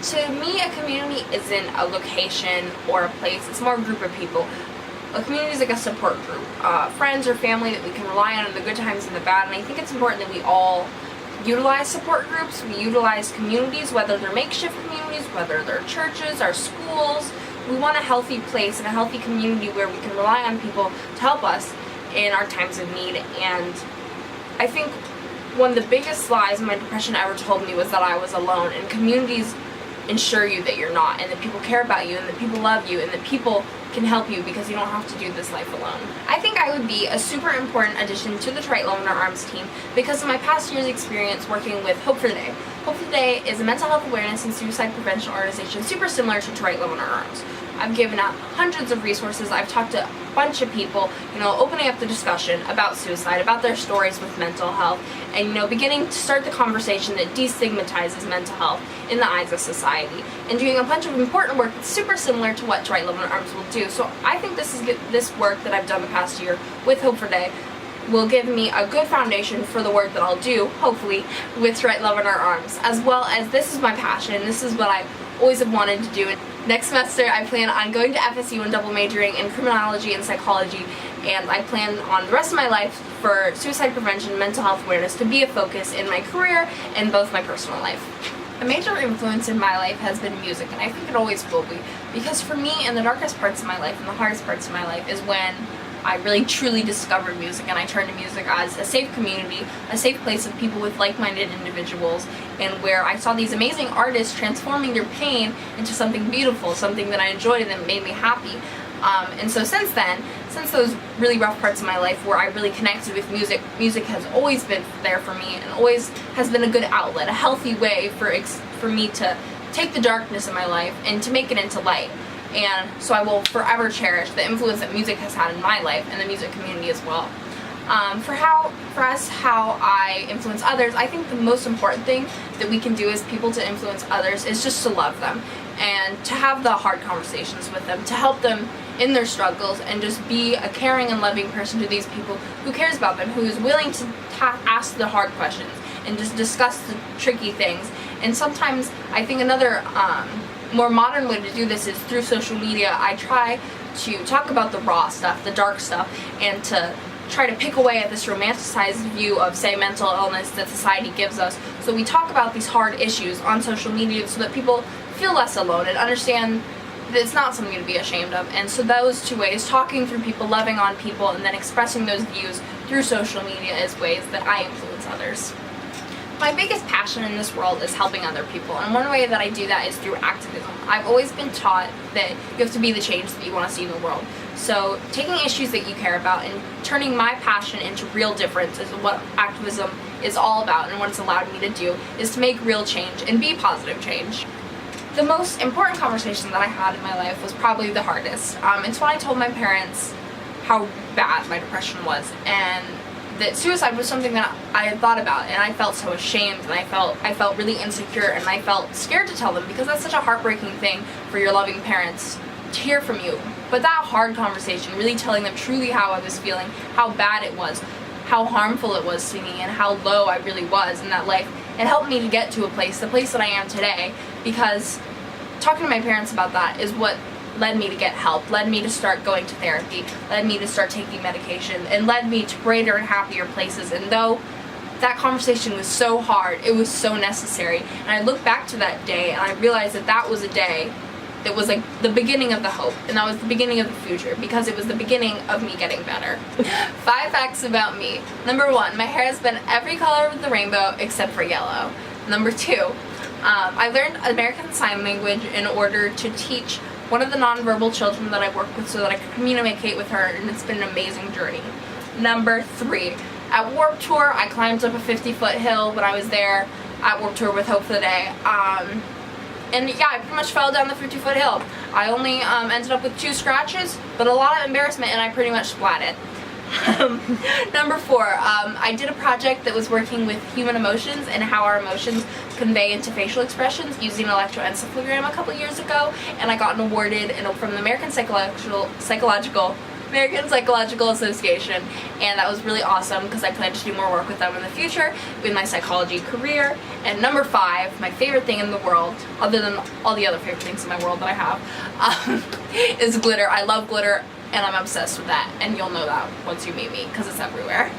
To me, a community isn't a location or a place, it's more a group of people. A community is like a support group, friends or family that we can rely on in the good times and the bad, and I think it's important that we all utilize support groups, we utilize communities, whether they're makeshift communities, whether they're churches, our schools. We want a healthy place and a healthy community where we can rely on people to help us in our times of need. And I think one of the biggest lies my depression ever told me was that I was alone, and communities ensure you that you're not, and that people care about you, and that people love you, and that people can help you because you don't have to do this life alone. I think I would be a super important addition to the To Write Love in Our Arms team because of my past year's experience working with Hope for the Day. Hope for the Day is a mental health awareness and suicide prevention organization super similar to Write Love in Our Arms. I've given out hundreds of resources. I've talked to a bunch of people, opening up the discussion about suicide, about their stories with mental health, and, beginning to start the conversation that destigmatizes mental health in the eyes of society, and doing a bunch of important work that's super similar to what To Write Love in Our Arms will do. So I think this work that I've done the past year with Hope for Day will give me a good foundation for the work that I'll do, hopefully, with To Write Love in Our Arms, as well as this is my passion, this is what I always have wanted to do. Next semester, I plan on going to FSU and double majoring in criminology and psychology, and I plan on the rest of my life for suicide prevention and mental health awareness to be a focus in my career and both my personal life. A major influence in my life has been music, and I think it always will be, because for me, in the darkest parts of my life and the hardest parts of my life is when I really truly discovered music, and I turned to music as a safe community, a safe place of people with like-minded individuals, and where I saw these amazing artists transforming their pain into something beautiful, something that I enjoyed and that made me happy. And so since then, since those really rough parts of my life where I really connected with music, music has always been there for me and always has been a good outlet, a healthy way for me to take the darkness in my life and to make it into light. And so I will forever cherish the influence that music has had in my life and the music community as well. For us, how I influence others, I think the most important thing that we can do as people to influence others is just to love them and to have the hard conversations with them, to help them in their struggles, and just be a caring and loving person to these people who cares about them, who is willing to ask the hard questions and just discuss the tricky things. And sometimes I think another more modern way to do this is through social media. I try to talk about the raw stuff, the dark stuff, and to try to pick away at this romanticized view of, say, mental illness that society gives us. So we talk about these hard issues on social media so that people feel less alone and understand that it's not something to be ashamed of. And so those two ways, talking through people, loving on people, and then expressing those views through social media, is ways that I influence others. My biggest passion in this world is helping other people, and one way that I do that is through activism. I've always been taught that you have to be the change that you want to see in the world. So taking issues that you care about and turning my passion into real difference is what activism is all about, and what it's allowed me to do is to make real change and be positive change. The most important conversation that I had in my life was probably the hardest. It's when I told my parents how bad my depression was, and that suicide was something that I had thought about, and I felt so ashamed, and I felt really insecure, and I felt scared to tell them, because that's such a heartbreaking thing for your loving parents to hear from you. But that hard conversation, really telling them truly how I was feeling, how bad it was, how harmful it was to me, and how low I really was in that life, it helped me to get to the place that I am today, because talking to my parents about that is what led me to get help, led me to start going to therapy, led me to start taking medication, and led me to greater and happier places. And though that conversation was so hard, it was so necessary. And I look back to that day and I realized that that was a day that was like the beginning of the hope, and that was the beginning of the future, because it was the beginning of me getting better. 5 facts about me. Number 1, my hair has been every color of the rainbow except for yellow. Number 2, I learned American Sign Language in order to teach one of the nonverbal children that I work with so that I could communicate with her, and it's been an amazing journey. Number 3, at Warped Tour, I climbed up a 50-foot hill when I was there at Warped Tour with Hope for the Day. And yeah, I pretty much fell down the 50-foot hill. I only ended up with 2 scratches, but a lot of embarrassment, and I pretty much splatted. Number 4, I did a project that was working with human emotions and how our emotions convey into facial expressions using electroencephalogram a couple years ago, and I got awarded from the American Psychological American Psychological Association, and that was really awesome because I plan to do more work with them in the future with my psychology career. And number 5, my favorite thing in the world, other than all the other favorite things in my world that I have, is glitter. I love glitter, and I'm obsessed with that, and you'll know that once you meet me because it's everywhere.